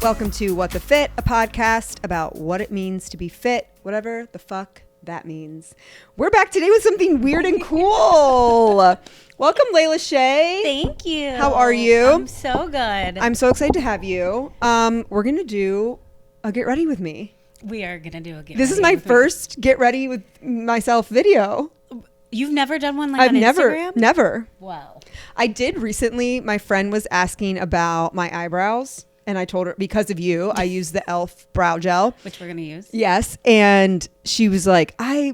Welcome to What the Fit, a podcast about what it means to be fit, whatever the fuck that means. We're back today with something weird and cool. Welcome, Leyla Shay. Thank you. How are you? I'm so good. I'm so excited to have you. We're going to do a Get Ready With Me. We are going to do a Get This Ready is my With Me. first Get Ready With Myself video. You've never done one like I've on never, Instagram? never. Wow. I did recently. My friend was asking about my eyebrows. And I told her, because of you, I use the e.l.f. brow gel. Which we're going to use. Yes. And she was like, tell me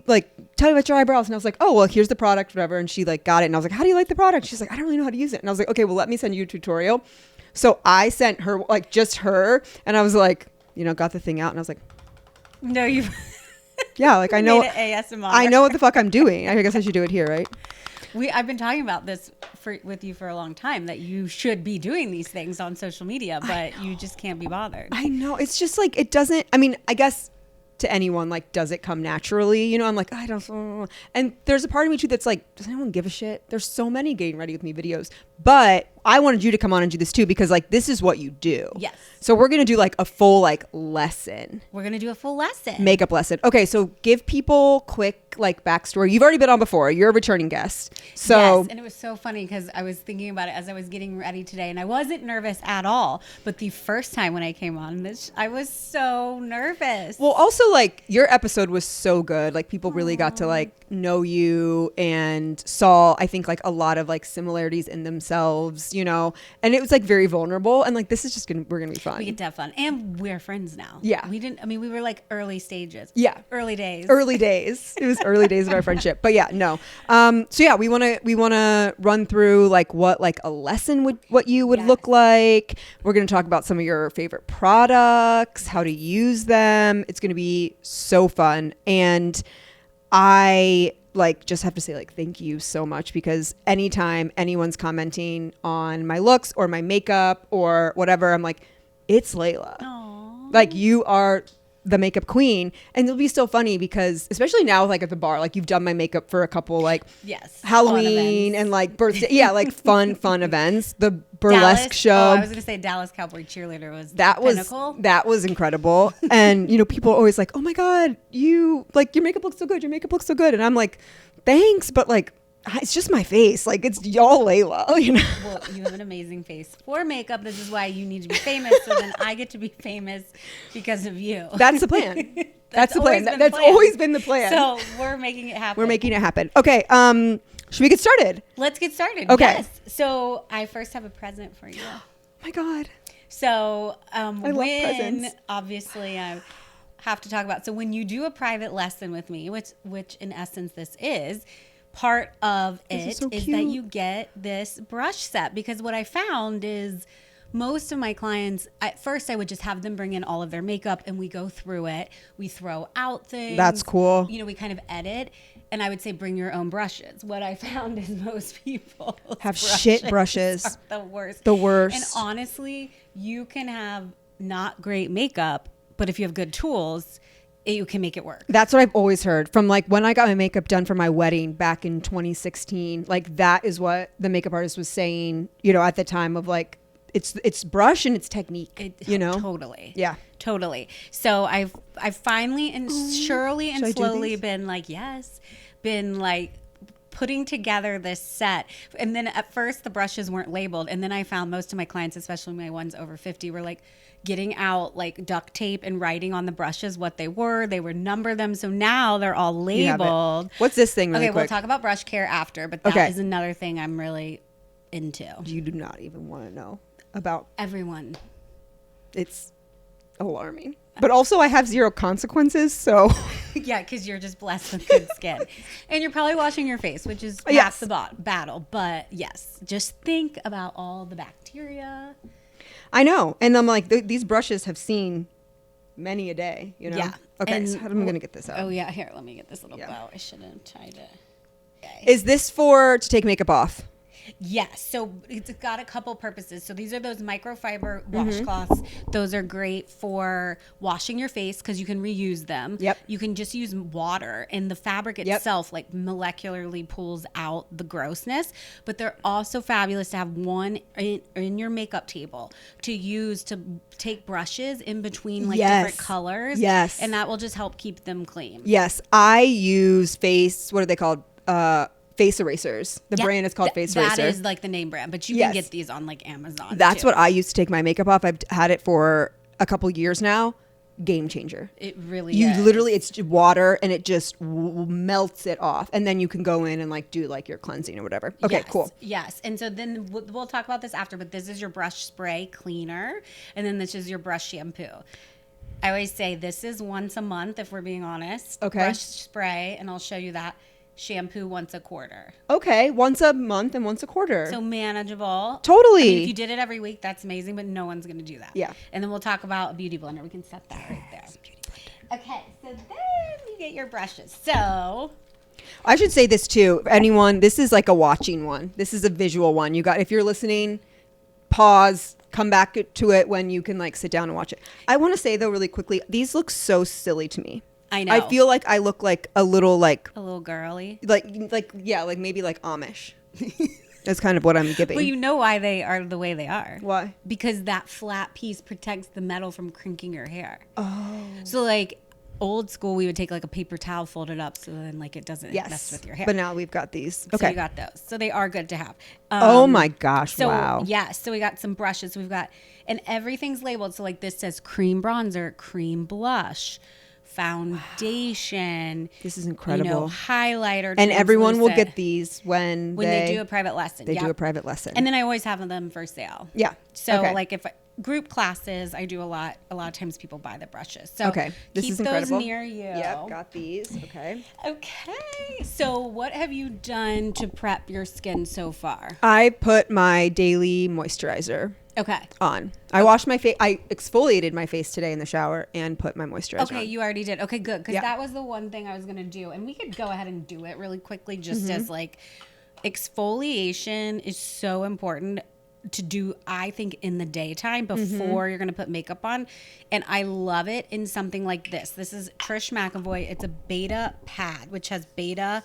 about your eyebrows. And I was like, oh, well, here's the product, whatever. And she got it. And I was like, how do you like the product? She's like, I don't really know how to use it. And I was like, okay, well, let me send you a tutorial. So I sent her, just her. And I was like, got the thing out. And I was like, No, you yeah, I know. made it ASMR. I know what the fuck I'm doing. I guess I should do it here, right? I've been talking about this with you for a long time, that you should be doing these things on social media, but you just can't be bothered. I know. It's just it doesn't, I guess to anyone, does it come naturally? I'm like, I don't. And there's a part of me too that's like, does anyone give a shit? There's so many Getting Ready With Me videos. But I wanted you to come on and do this too, because this is what you do. Yes. So we're going to do a full lesson. We're going to do a full lesson. Makeup lesson. Okay, so give people quick backstory. You've already been on before. You're a returning guest. So yes, and it was so funny because I was thinking about it as I was getting ready today, and I wasn't nervous at all. But the first time when I came on this, I was so nervous. Well, also your episode was so good. People really got to know you and saw, I think, a lot of similarities in themselves, and it was very vulnerable. And this is just we're gonna be fun. We get to have fun, and we're friends now. Yeah, we were early stages. Yeah, early days. It was early days of our friendship. But yeah, no. So yeah, we wanna run through what a lesson what you would look like. We're gonna talk about some of your favorite products, how to use them. It's gonna be so fun. And I just have to say thank you so much, because anytime anyone's commenting on my looks or my makeup or whatever, I'm like, it's Leyla. Aww. You are the makeup queen. And it'll be so funny because especially now at the bar, you've done my makeup for a couple yes, Halloween and birthday, yeah, fun events. The burlesque show. Oh, I was gonna say Dallas Cowboy Cheerleader was pinnacle. That was incredible. And people are always like, oh my God, your makeup looks so good. Your makeup looks so good. And I'm like, thanks, but it's just my face. It's y'all Leyla, Well, you have an amazing face for makeup. This is why you need to be famous. So then I get to be famous because of you. That's the plan. That's the plan. That's plan. always been the plan. So we're making it happen. Okay. Should we get started? Let's get started. Okay. Yes. So I first have a present for you. Oh my God. So I love presents. Obviously I have to talk about, so when you do a private lesson with me, which in essence this is, part of it is that you get this brush set, because what I found is most of my clients, at first I would just have them bring in all of their makeup and we go through it. We throw out things. That's cool. We kind of edit, and I would say bring your own brushes. What I found is most people have shit brushes. Are the worst. The worst. And honestly, you can have not great makeup, but if you have good tools, you can make it work. That's what I've always heard from when I got my makeup done for my wedding back in 2016. That is what the makeup artist was saying, at the time of it's brush and it's technique, Totally. Yeah. Totally. So I've finally and surely and slowly been putting together this set. And then at first the brushes weren't labeled. And then I found most of my clients, especially my ones over 50, were getting out duct tape and writing on the brushes what they would number them. So now they're all labeled. What's this thing really quick? We'll talk about brush care after, but that is another thing I'm really into. You do not even want to know about everyone. It's alarming. But also I have zero consequences, so yeah, because you're just blessed with good skin. And you're probably washing your face, which is half the battle. But yes, just think about all the bacteria. I know. And I'm these brushes have seen many a day, Yeah. Okay, and, so I'm going to get this out. Oh, yeah. Here, let me get this little bow. I should have tried to. Okay. Is this to take makeup off? Yes. So it's got a couple purposes. So these are those microfiber washcloths. Those are great for washing your face because you can reuse them. Yep. You can just use water, and the fabric itself like molecularly pulls out the grossness. But they're also fabulous to have one in your makeup table to use to take brushes in between like different colors. Yes. And that will just help keep them clean. Yes. I use what are they called? Face erasers. The brand is called Face Eraser. That is like the name brand, but you can get these on like Amazon. That's too. what I use to take my makeup off. I've had it for a couple years now. Game changer. It really is. Literally, it's water and it just melts it off. And then you can go in and like do like your cleansing or whatever. Okay, yes, cool. Yes. And so then we'll talk about this after, but this is your brush spray cleaner. And then this is your brush shampoo. I always say this is once a month, if we're being honest. Okay. Brush spray, and I'll show you that. Shampoo once a quarter. Okay, once a month and once a quarter. So manageable. Totally. I mean, if you did it every week, that's amazing, but no one's going to do that. Yeah. And then we'll talk about a beauty blender. We can set that right there. Okay, so then you get your brushes. So I should say this too. Anyone, this is like a watching one. This is a visual one. If you're listening, pause, come back to it when you can like sit down and watch it. I want to say though really quickly, these look so silly to me. I know. I feel like I look like a little girly. like maybe like Amish. That's kind of what I'm giving. Well, you know why they are the way they are. Why? Because that flat piece protects the metal from crinking your hair. Oh. So like old school, we would take like a paper towel, fold it up so then like it doesn't mess with your hair. But now we've got these. Okay. So you got those. So they are good to have. Oh my gosh. So, wow. yeah. So we got some brushes. And everything's labeled. So like this says cream bronzer, cream blush, foundation. This is incredible. Highlighter. And everyone will get these when they do a private lesson. They do a private lesson. And then I always have them for sale. Yeah. So like if group classes, I do a lot of times people buy the brushes. So this keep is incredible. those near you. Yep, got these. Okay. Okay. So what have you done to prep your skin so far? I put my daily moisturizer on. I washed my face. I exfoliated my face today in the shower and put my moisturizer on. Okay, you already did. Okay, good. Because that was the one thing I was going to do. And we could go ahead and do it really quickly just as like exfoliation is so important to do, I think, in the daytime before you're going to put makeup on. And I love it in something like this. This is Trish McAvoy. It's a beta pad, which has beta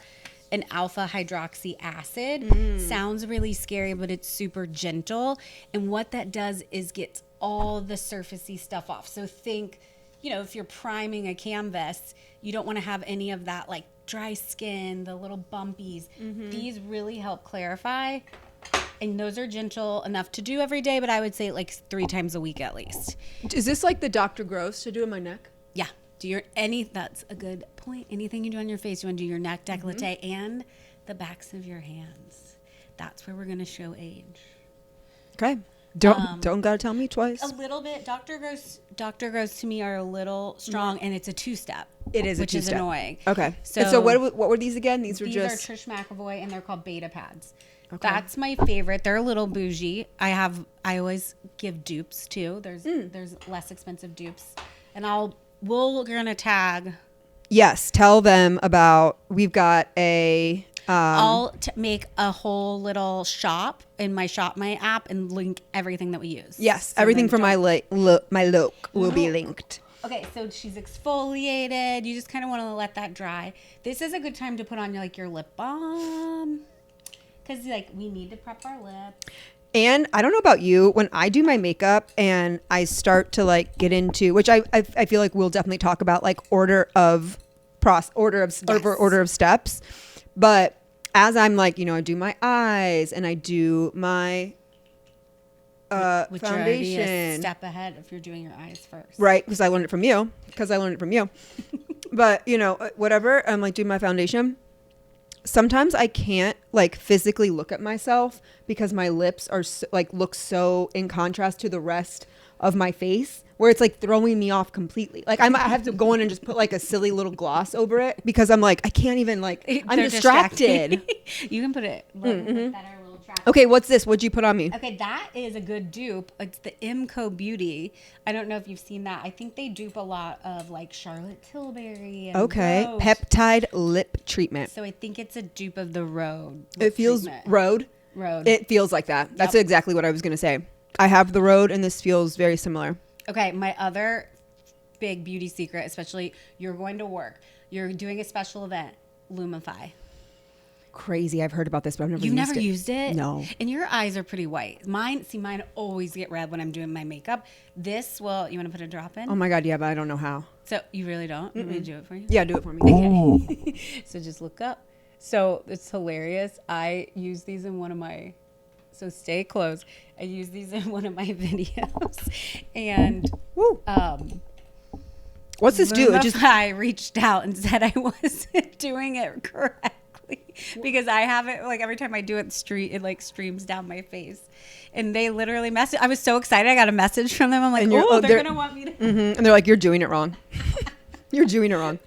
and alpha hydroxy acid. Sounds really scary, but it's super gentle. And what that does is gets all the surfacey stuff off. So think, if you're priming a canvas, you don't want to have any of that like dry skin, the little bumpies. These really help clarify. And those are gentle enough to do every day, but I would say like 3 times a week at least. Is this like the Dr. Gross to do in my neck? Yeah. That's a good point. Anything you do on your face, you want to do your neck, décolleté, and the backs of your hands. That's where we're going to show age. Okay. Don't gotta tell me twice. A little bit. Dr. Gross to me are a little strong, and it's a 2-step. It is a 2-step. Which is annoying. Okay. So what were these again? These are Trish McAvoy, and they're called beta pads. Okay. That's my favorite. They're a little bougie. I always give dupes too. There's less expensive dupes, and we're gonna tag. Yes, tell them about. We've got a. I'll make a whole little shop in my Shop My app and link everything that we use. Yes, so everything from my look will be linked. Okay, so she's exfoliated. You just kind of want to let that dry. This is a good time to put on like your lip balm. Because, like, we need to prep our lips. And I don't know about you, when I do my makeup and I start to, like, get into, which I feel like we'll definitely talk about, like, order of steps. But as I'm, like, I do my eyes and I do my which foundation. You're already a step ahead if you're doing your eyes first. Right, because I learned it from you. But, whatever, I'm, like, doing my foundation. Sometimes I can't like physically look at myself because my lips are look so in contrast to the rest of my face where it's like throwing me off completely. Like I have to go in and just put like a silly little gloss over it because I'm like, I can't even I'm distracted. You can put it better. Okay, what's this? What'd you put on me? Okay, that is a good dupe. It's the Imco Beauty. I don't know if you've seen that. I think they dupe a lot of like Charlotte Tilbury. And okay, Rose. peptide lip treatment. So I think it's a dupe of the Rhode. It feels treatment. Rhode. Road. It feels like that. That's exactly what I was going to say. I have the Road, and this feels very similar. Okay, my other big beauty secret, especially you're going to work, you're doing a special event, Lumify. Crazy. I've heard about this, but I've never You've used never it. used it? No. And your eyes are pretty white. Mine always get red when I'm doing my makeup. This will, you want to put a drop in? Oh my God, yeah, but I don't know how. So you really don't? You want me to do it for you? Yeah, do it for me. Okay. So just look up. So it's hilarious. I use these in one of my, so stay close. I use these in one of my videos. And Woo. What's this do? It just I reached out and said I wasn't doing it correctly because I have it like every time I do it, it like streams down my face. And they literally messaged. I was so excited. I got a message from them. I'm like, they're gonna want me to. Mm-hmm. And they're like, you're doing it wrong. You're doing it wrong.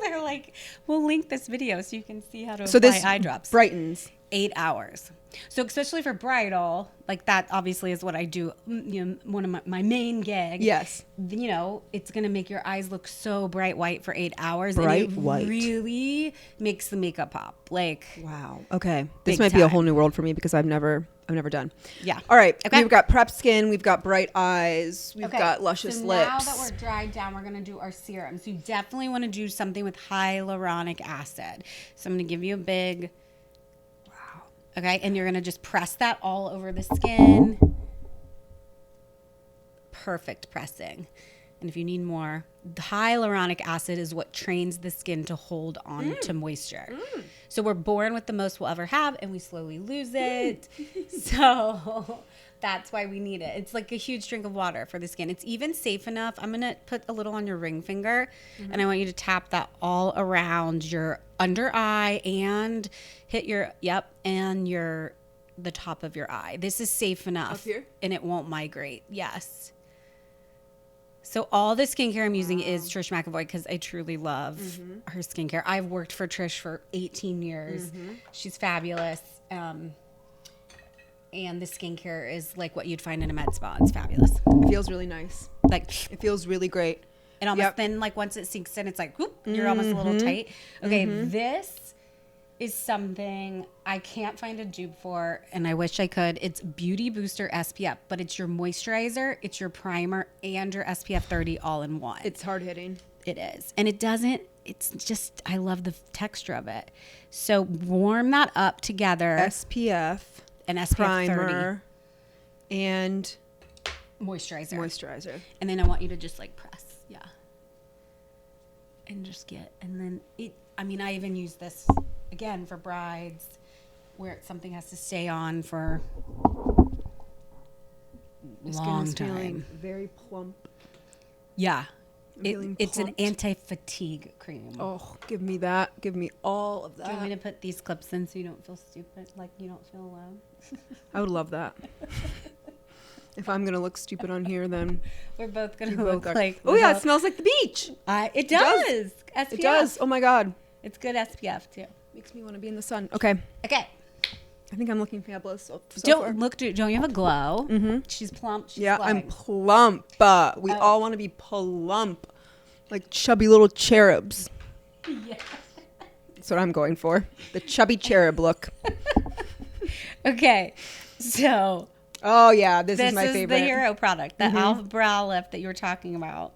They're like, we'll link this video so you can see how to So apply this eye drops. brightens 8 hours. So especially for bridal, like that obviously is what I do. You know, one of my main gig. Yes. You know, it's gonna make your eyes look so bright white for 8 hours. Bright and it white. Really makes the makeup pop. Like, wow. Okay. This Big might be a time. whole new world for me because I've never done. yeah. All right. Okay. We've got prep skin. We've got bright eyes. We've Okay, got luscious so lips. now that we're dried down, we're going to do our serum. So you definitely want to do something with hyaluronic acid. So I'm going to give you a big, Wow. okay, and you're going to just press that all over the skin. Perfect pressing. And if you need more, the hyaluronic acid is what trains the skin to hold on to moisture. So we're born with the most we'll ever have, and we slowly lose it. So that's why we need it. It's like a huge drink of water for the skin. It's even safe enough. I'm going to put a little on your ring finger, and I want you to tap that all around your under eye and hit your, and the top of your eye. This is safe enough. Up here? And it won't migrate. Yes. So all the skincare I'm using is Trish McAvoy because I truly love her skincare. I've worked for Trish for 18 years. She's fabulous. And the skincare is like what you'd find in a med spa. It's fabulous. It feels really nice. Like It feels really great. it almost then like once it sinks in, it's like whoop, you're almost a little tight. Okay, this is something I can't find a dupe for, and I wish I could. It's Beauty Booster SPF, but it's your moisturizer, it's your primer, and your SPF 30 all in one. It's hard hitting. It is. And it's just, I love the texture of it. So warm that up together. SPF, And SPF primer, and 30 moisturizer. And then I want you to just like press. Yeah. And just and then I even use this again for brides where something has to stay on for The long skin is feeling time. very plump. Yeah. Feeling It's an plumped. anti-fatigue cream. Oh, give me that. Give me all of Do you want me that. to put these clips in so you don't feel stupid? Like you don't feel alone? I would love that. If I'm gonna look stupid on here, then We're both going you to both look are. like... Oh yeah, it smells like the beach. It does. does. SPF. It does. Oh my God, It's good SPF too. makes me want to be in the sun. Okay, Okay. I think I'm looking fabulous. So Don't far. look. Don't you have a glow? Mm-hmm. She's plump. She's Yeah, glowing. I'm plump. We all want to be plump, like chubby little cherubs. Yeah. That's what I'm going for. The chubby cherub look. Okay. So Oh yeah, this is my the favorite. hero product, the Elf brow lift that you were talking about.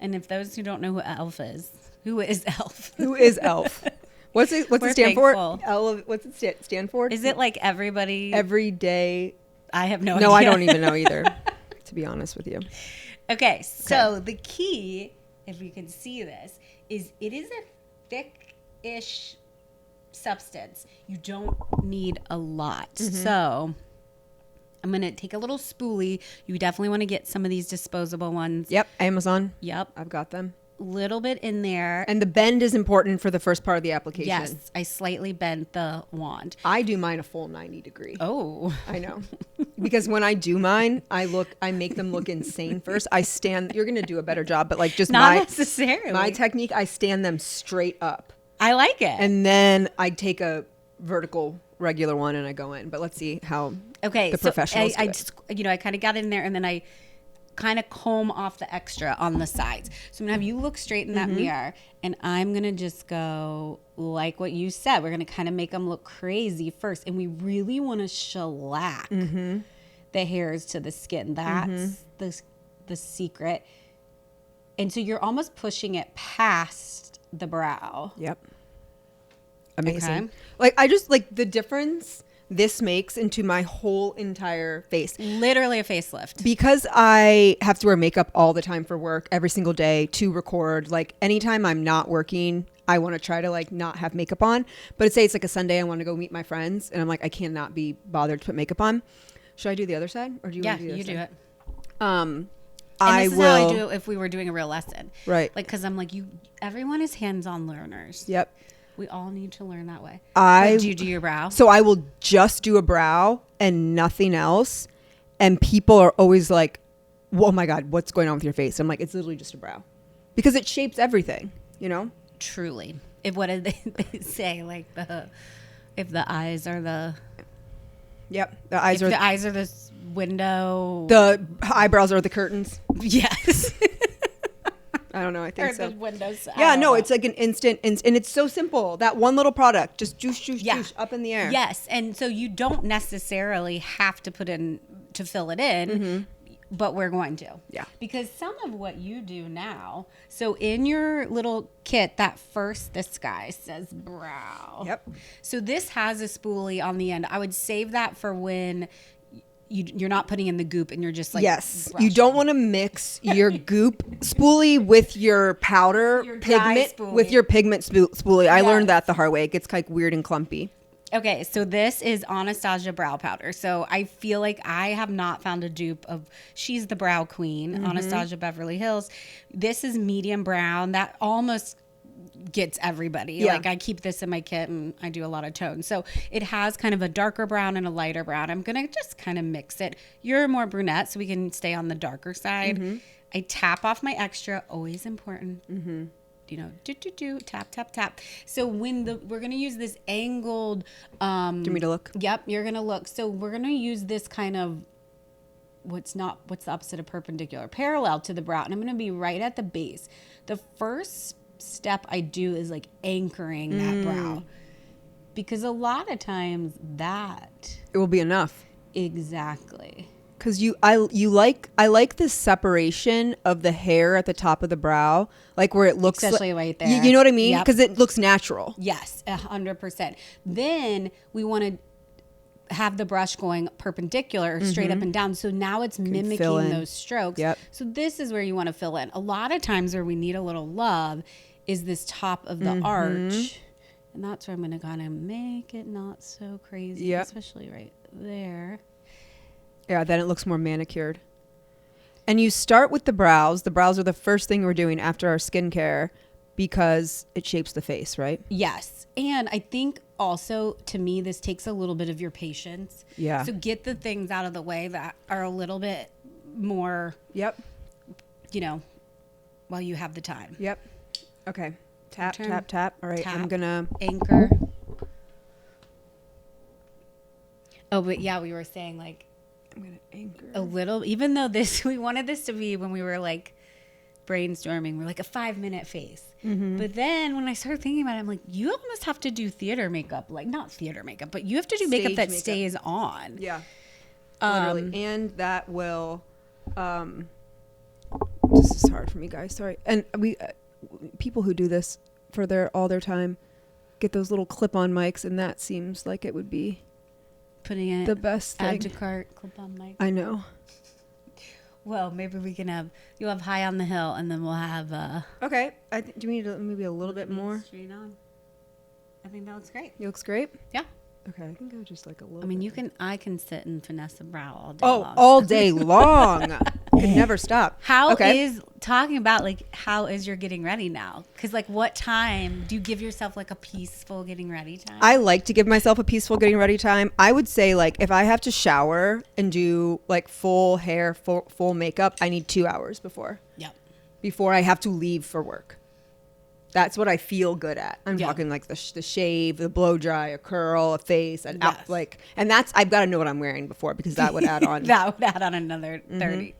And if those who don't know who Elf is, who is Elf? Who is Elf? What's it We're stand thankful. for? What's it stand for? Is it like everybody? Every day? I have no idea. No, I don't even know either. To be honest with you. Okay, so the key, if you can see this, is it is a thick-ish substance. You don't need a lot. So I'm going to take a little spoolie. You definitely want to get some of these disposable ones. Yep, Amazon. Yep. I've got them. Little bit in there. And the bend is important for the first part of the application. Yes, I slightly bent the wand. I do mine a full 90 degree. Oh. I know. Because when I do mine, I make them look insane first. You're going to do a better job, but like just Not necessarily. my technique, I stand them straight up. I like it. And then I take a vertical regular one and I go in. But let's see how okay, the so professionals do I it. just, I kind of got in there and then I kind of comb off the extra on the sides. So I'm gonna have you look straight in that mirror, and I'm gonna just go like what you said. We're gonna kind of make them look crazy first, and we really want to shellac the hairs to the skin. That's the secret. And so you're almost pushing it past the brow. Yep. Amazing. Okay. Like I just like the difference this makes into my whole entire face. Literally a facelift. Because I have to wear makeup all the time for work, every single day to record. Like anytime I'm not working, I want to try to like not have makeup on. But say it's like a Sunday, I want to go meet my friends, and I'm like, I cannot be bothered to put makeup on. Should I do the other side, or do you want to do the other side? You do it. And this is how I do it if we were doing a real lesson. Right. Like, because I'm like, everyone is hands-on learners. Yep. We all need to learn that way. Do you do your brow? So I will just do a brow and nothing else. And people are always like, oh my God, what's going on with your face? I'm like, it's literally just a brow. Because it shapes everything, you know? Truly. What did they say? Like if the eyes are the... Yep. The eyes are the window. The eyebrows are the curtains. Yes. I don't know. I think or so. The windows. Yeah, no, it's like an instant, and it's so simple. That one little product, just juice up in the air. Yes, and so you don't necessarily have to fill it in, but we're going to. Yeah. Because some of what you do now, so in your little kit, this guy says brow. Yep. So this has a spoolie on the end. I would save that for when you're not putting in the goop and you're just like, yes, brushing. you don't want to mix your goop spoolie with your powder pigment with your pigment spoolie. I learned that the hard way. It gets kind of weird and clumpy. Okay, so this is Anastasia brow powder. So I feel like I have not found a dupe of, she's the brow queen, Anastasia Beverly Hills. This is medium brown. That almost gets everybody. Yeah. Like I keep this in my kit and I do a lot of tones. So it has kind of a darker brown and a lighter brown. I'm going to just kind of mix it. You're more brunette, so we can stay on the darker side. I tap off my extra, always important. You know, tap, tap, tap. So when we're going to use this angled. Do you want me to look? Yep, you're going to look. So we're going to use this kind of, what's the opposite of perpendicular? Parallel to the brow. And I'm going to be right at the base. The first step I do is like anchoring that brow, because a lot of times it will be enough. Exactly. Because I like the separation of the hair at the top of the brow, like where it looks especially right there. You know what I mean? Because it looks natural. Yes, 100%. Then we want to have the brush going perpendicular, straight up and down. So now it's mimicking those strokes. Yep. So this is where you want to fill in. A lot of times where we need a little love is this top of the arch. And that's where I'm going to kind of make it not so crazy, especially right there. Yeah, then it looks more manicured. And you start with the brows. The brows are the first thing we're doing after our skincare because it shapes the face, right? Yes. And I think also, to me, this takes a little bit of your patience. Yeah. So get the things out of the way that are a little bit more, you know, while you have the time. Yep. Okay. Tap, tap, tap. All right. I'm going to anchor. Oh, but yeah, we were saying like, I'm going to anchor a little, even though we wanted this to be when we were like brainstorming, we're like a 5-minute face. But then when I started thinking about it, I'm like, you almost have to do theater makeup, like not theater makeup, but you have to do makeup that stays on. Yeah. Literally. And that will, this is hard for me, guys. Sorry. And people who do this for all their time get those little clip-on mics, and that seems like it would be putting it the best thing. Add to cart, clip-on mic. I know. Well, maybe we can you'll have High on the Hill, and then we'll have okay. Do we need maybe a little bit more? Straight on. I think that looks great. It looks great. Yeah. Okay, I can go just like a little. I mean, bit. I can sit and finesse a brow all day long. All day long. Could never stop. How is talking about like how is your getting ready now? Because like, what time do you give yourself like a peaceful getting ready time? I like to give myself a peaceful getting ready time. I would say like if I have to shower and do like full hair, full makeup, I need 2 hours before. Yep. Before I have to leave for work. That's what I feel good at. I'm talking like the shave, the blow dry, a curl, a face, and and that's, I've got to know what I'm wearing before, because that would add on. That would add on another 30.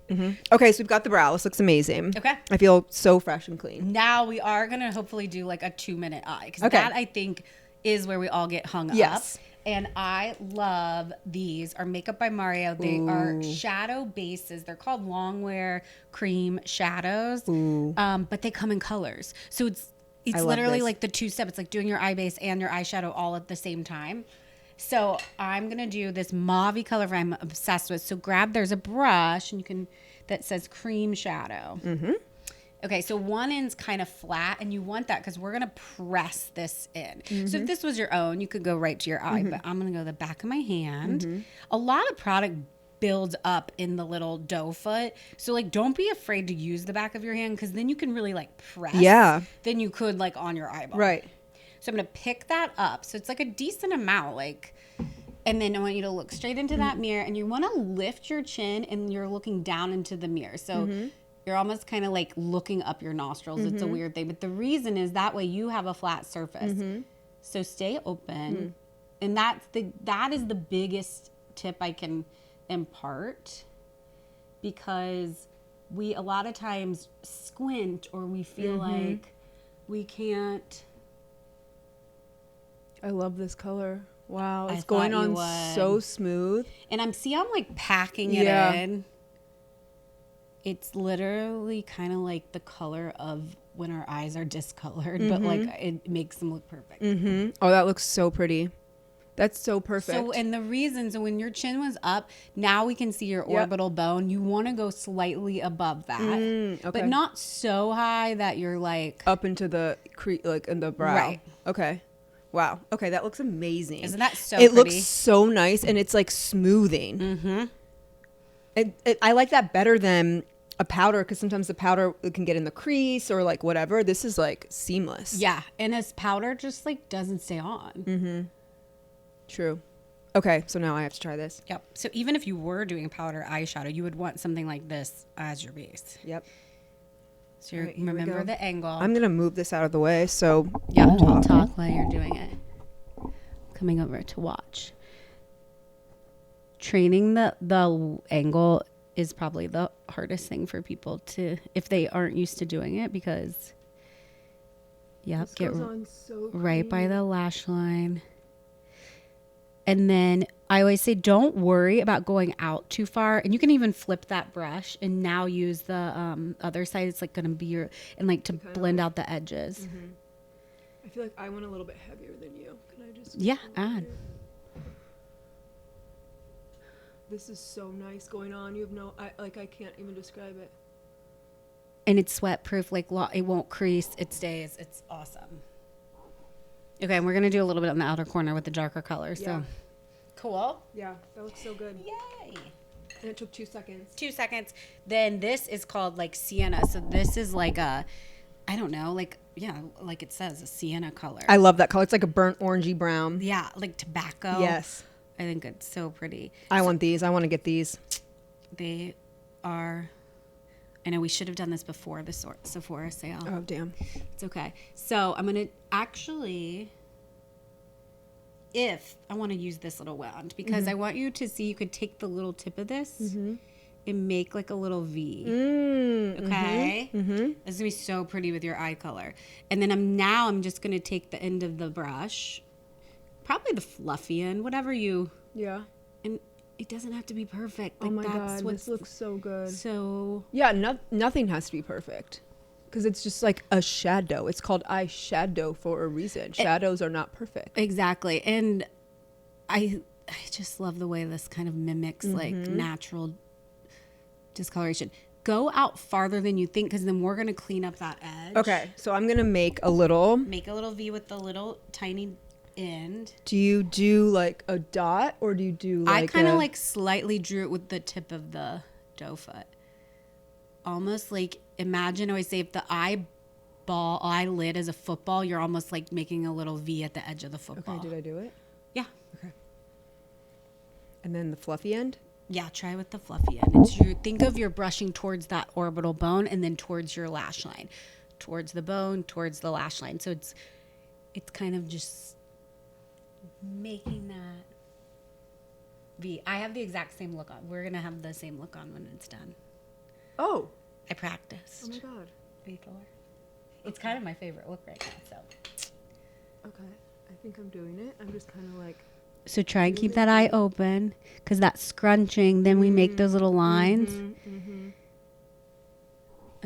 Okay, so we've got the brow. This looks amazing. Okay. I feel so fresh and clean. Now we are going to hopefully do like a 2-minute eye, because that I think is where we all get hung up. And I love these. Are Makeup by Mario. They are shadow bases. They're called Longwear Cream Shadows. But they come in colors. So it's literally like the 2-step. It's like doing your eye base and your eyeshadow all at the same time. So I'm going to do this mauve color I'm obsessed with. So there's a brush and that says Cream Shadow. Okay, so one end's kind of flat, and you want that because we're going to press this in. So if this was your own, you could go right to your eye, but I'm going to go to the back of my hand. A lot of product builds up in the little doe foot. So, like, don't be afraid to use the back of your hand, because then you can really, like, press. Yeah. Than you could, like, on your eyeball. Right. So I'm going to pick that up. So it's, like, a decent amount, like... And then I want you to look straight into that mirror, and you want to lift your chin, and you're looking down into the mirror. So... You're almost kind of like looking up your nostrils. It's a weird thing. But the reason is that way you have a flat surface. So stay open. And that is the biggest tip I can impart, because we a lot of times squint, or we feel like we can't. I love this color. Wow. It's going on so smooth. And I'm like packing it in. It's literally kind of like the color of when our eyes are discolored, but like it makes them look perfect. Oh, that looks so pretty. That's so perfect. So, and the reason, so when your chin was up, now we can see your orbital bone. You want to go slightly above that, but not so high that you're like up into the like in the brow. Right. Okay. Wow. Okay, that looks amazing. Isn't that so It pretty? looks so nice, and it's like smoothing. I like that better than a powder, because sometimes the powder can get in the crease or like whatever. This is like seamless. Yeah, and this powder just like doesn't stay on. True. Okay, so now I have to try this. Yep. So even if you were doing powder eyeshadow, you would want something like this as your base. Yep. So remember the angle. I'm gonna move this out of the way. So I'll talk while you're doing it. Coming over to watch. Training the angle is probably the hardest thing for people to, if they aren't used to doing it, because get right by the lash line. And then I always say, don't worry about going out too far. And you can even flip that brush and now use the other side. It's like going to be to blend out the edges. I feel like I went a little bit heavier than you. Can I just? Yeah, add. This is so nice going on. You have I can't even describe it. And it's sweat proof. Like it won't crease. It stays. It's awesome. Okay, and we're gonna do a little bit on the outer corner with the darker color. So cool. Yeah, that looks so good. Yay! And it took 2 seconds. 2 seconds. Then this is called like sienna. So this is like a, I don't know, like like it says, a sienna color. I love that color. It's like a burnt orangey brown. Yeah, like tobacco. Yes. I think it's so pretty. I want these. I want to get these. They are. I know we should have done this before the Sephora sale. Oh, damn. It's okay. So I'm going to actually, if I want to use this little wand, because I want you to see, you could take the little tip of this and make like a little V. Okay? This is going to be so pretty with your eye color. And then I'm just going to take the end of the brush, probably the fluffy end, whatever you. Yeah. And it doesn't have to be perfect. Like, oh my God, this looks so good. So. Yeah, nothing has to be perfect. Because it's just like a shadow. It's called eyeshadow for a reason. Shadows are not perfect. Exactly. And I just love the way this kind of mimics like natural discoloration. Go out farther than you think, because then we're going to clean up that edge. Okay, so I'm going to make a little V with the little tiny end. Do you do like a dot, or do you do like I kind of like slightly drew it with the tip of the doe foot. Almost like, imagine, I always say, if the eyelid is a football, you're almost like making a little V at the edge of the football. Okay, did I do it? Yeah. Okay. And then the fluffy end? Yeah, try with the fluffy end. It's think of your brushing towards that orbital bone and then towards your lash line. towards the bone, towards the lash line. So it's kind of just making that V. I have the exact same look on. We're going to have the same look on when it's done. Oh. I practiced. Oh my God. Before. It's kind of my favorite look right now, so. Okay. I think I'm doing it. I'm just kind of like. So try and keep that eye open, because that scrunching, then we make those little lines.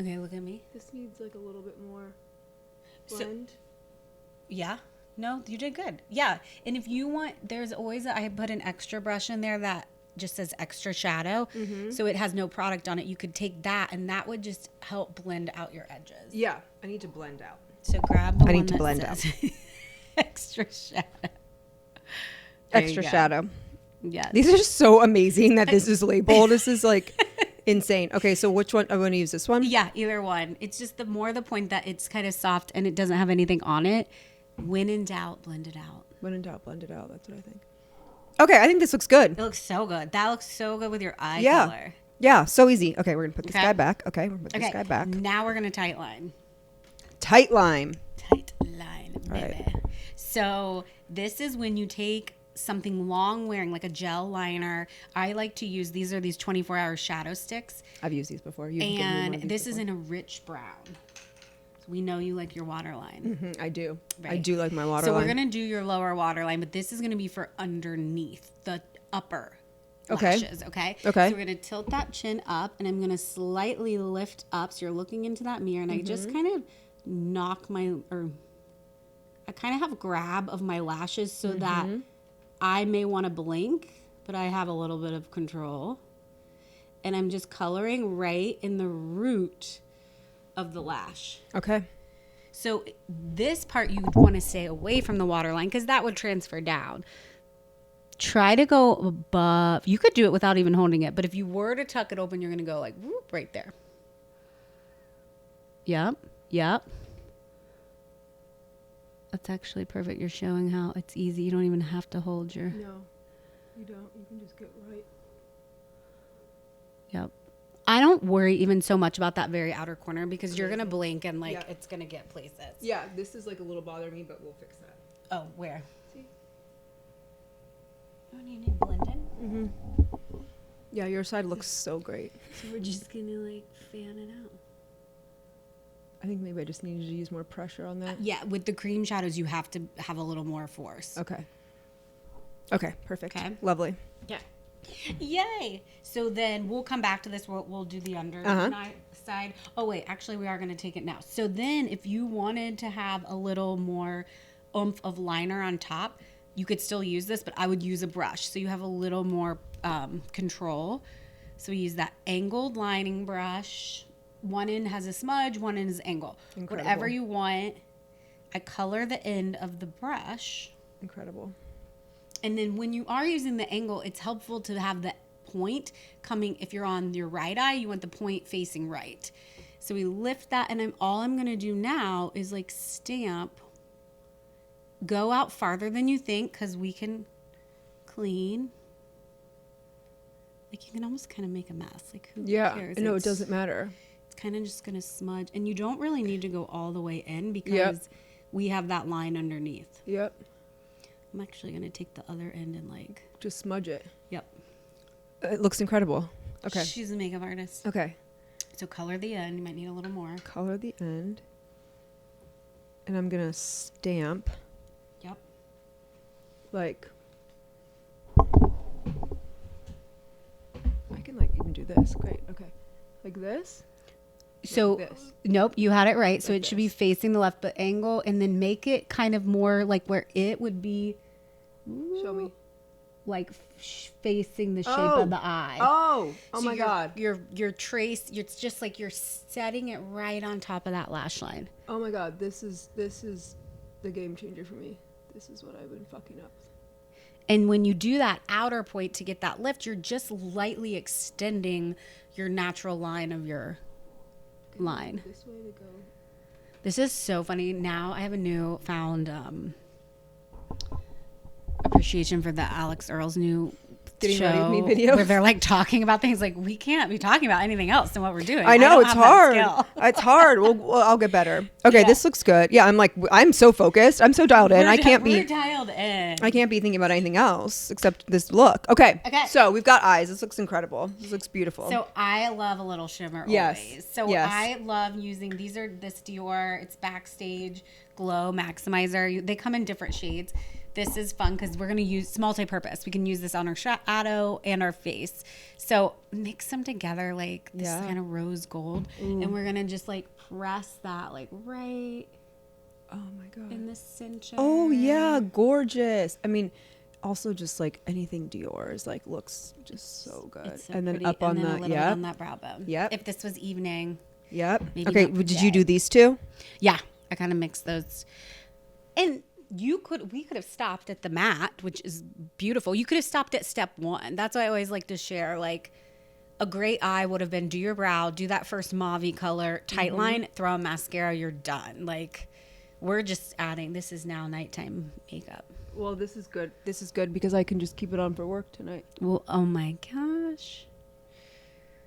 Okay, look at me. This needs like a little bit more blend. So, yeah. No, you did good. Yeah. And if you want, there's always, I put an extra brush in there that just says extra shadow. So it has no product on it. You could take that and that would just help blend out your edges. Yeah. I need to blend out. So grab the I one need to that blend says out. extra shadow. Extra shadow. Yeah. These are just so amazing that this is labeled. This is like insane. Okay, so which one? I'm going to use this one? Yeah, either one. It's just the more the point that it's kind of soft and it doesn't have anything on it. When in doubt, blend it out. When in doubt, blend it out. That's what I think. Okay, I think this looks good. It looks so good. That looks so good with your eye yeah. color. Yeah, so easy. Okay, we're going to put this guy back. Okay, we're going to put this guy back. Now we're going to tight line. Tight line. Tight line, baby. Right. So this is when you take something long wearing, like a gel liner. I like to use, these 24-hour shadow sticks. I've used these before. And this is in a rich brown. So we know you like your waterline. I do. Right. I do like my waterline. So we're going to do your lower waterline, but this is going to be for underneath the upper lashes, okay? Okay. So we're going to tilt that chin up, and I'm going to slightly lift up. So you're looking into that mirror, and I just kind of knock I kind of have grab of my lashes so that I may want to blink, but I have a little bit of control. And I'm just coloring right in the root of the lash. Okay. So this part you would want to stay away from the waterline because that would transfer down. Try to go above. You could do it without even holding it, but if you were to tuck it open, you're going to go like whoop, right there. Yep. Yep. That's actually perfect. You're showing how it's easy. You don't even have to hold your... No, you don't. You can just get right. Yep. I don't worry even so much about that very outer corner because you're going to blink and like it's going to get places. Yeah, this is like a little bothering me, but we'll fix that. Oh, where? See? Oh, you need blending? Yeah, your side looks so great. So we're just going to like fan it out. I think maybe I just needed to use more pressure on that. Yeah, with the cream shadows, you have to have a little more force. Okay. Okay, perfect. Okay. Lovely. Yeah. Yay. So then we'll come back to this. We'll do the under side. Oh, wait. Actually, we are going to take it now. So then if you wanted to have a little more oomph of liner on top, you could still use this, but I would use a brush. So you have a little more control. So we use that angled lining brush. One end has a smudge, one end is angle. Incredible. Whatever you want. I color the end of the brush. Incredible. And then when you are using the angle, it's helpful to have the point coming. If you're on your right eye, you want the point facing right. So we lift that, and all I'm going to do now is like stamp. Go out farther than you think because we can clean. Like you can almost kind of make a mess. Like who cares? No, it doesn't matter. It's kind of just going to smudge. And you don't really need to go all the way in because we have that line underneath. Yep. I'm actually going to take the other end and like... just smudge it. Yep. It looks incredible. Okay. She's a makeup artist. Okay. So color the end. You might need a little more. Color the end. And I'm going to stamp. Yep. Like... I can like even do this. Great. Okay. Like this? So, like this. Nope, you had it right. So like it should be facing the left, but angle, and then make it kind of more like where it would be. Show me. Like facing the shape of the eye. Oh so my God. Your trace, it's just like you're setting it right on top of that lash line. Oh my God. This is the game changer for me. This is what I've been fucking up. And when you do that outer point to get that lift, you're just lightly extending your natural line of your line. This way to go. This is so funny. Now I have a new found appreciation for the Alex Earl's new getting ready with me show videos where they're like talking about things. Like, we can't be talking about anything else than what we're doing. I know, don't it's have that hard. skill. It's hard. Well, I'll get better. Okay, Yeah. this looks good. Yeah, I'm so focused. I'm so dialed in. We're I can't dialed in. I can't be thinking about anything else except this look. Okay. So we've got eyes. This looks incredible. This looks beautiful. So I love a little shimmer Yes. always. So Yes. I love using, these are this Dior, it's Backstage Glow Maximizer. They come in different shades. This is fun because we're going to use, it's multi-purpose. We can use this on our shadow and our face. So mix them together like this kind of rose gold. And we're going to just like press that like right in the center. Oh yeah, gorgeous. I mean, also just like anything Dior is like looks just so good. It's so and then pretty. up on and then the a little bit on that brow bone. Yep. If this was evening. Yep. Maybe Okay, not did you today. do these two? Yeah, I kind of mixed those. And we could have stopped at the matte, which is beautiful. You could have stopped at step 1. That's why I always like to share. Like, a great eye would have been do your brow, do that first mauve color, tight line, throw a mascara, you're done. Like, we're just adding, this is now nighttime makeup. Well, this is good. This is good because I can just keep it on for work tonight. Well, oh my gosh.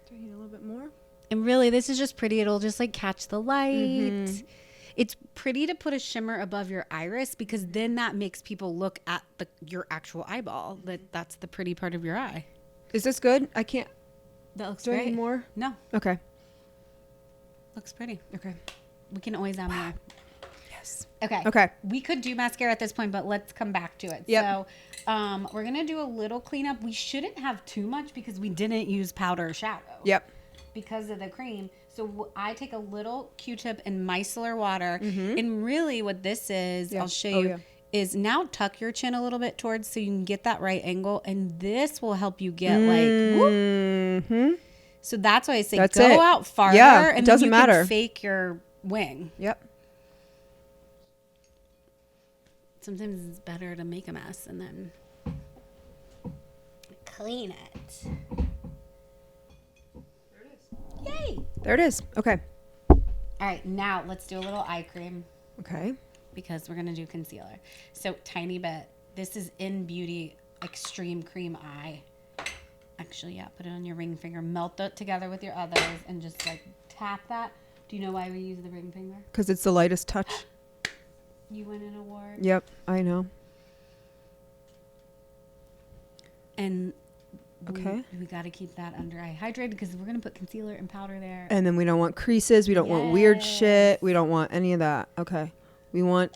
Do I need a little bit more? And really, this is just pretty. It'll just like catch the light. It's pretty to put a shimmer above your iris because then that makes people look at your actual eyeball. That's the pretty part of your eye. Is this good? I can't. That looks Do I great. need more? No, Okay. looks pretty. Okay. We can always add more. Yes. Okay. Okay. We could do mascara at this point, but let's come back to it. Yep. So we're going to do a little cleanup. We shouldn't have too much because we didn't use powder or shadow. Yep. Because of the cream. So I take a little Q-tip and micellar water. And really what this is, I'll show you, is now tuck your chin a little bit towards so you can get that right angle. And this will help you get like, whoop. So that's why I say go out farther. Yeah, it and doesn't then you matter. can fake your wing. Yep. Sometimes it's better to make a mess and then clean it. Yay! There it is. Okay. All right, now let's do a little eye cream Okay. because we're going to do concealer. So tiny bit. This is In Beauty Extreme Cream Eye. Actually, yeah, put it on your ring finger. Melt it together with your others and just like tap that. Do you know why we use the ring finger? Because it's the lightest touch. You win an award. Yep. I know. And Okay. we got to keep that under eye hydrated because we're going to put concealer and powder there. And then we don't want creases. We don't want weird shit. We don't want any of that. Okay. We want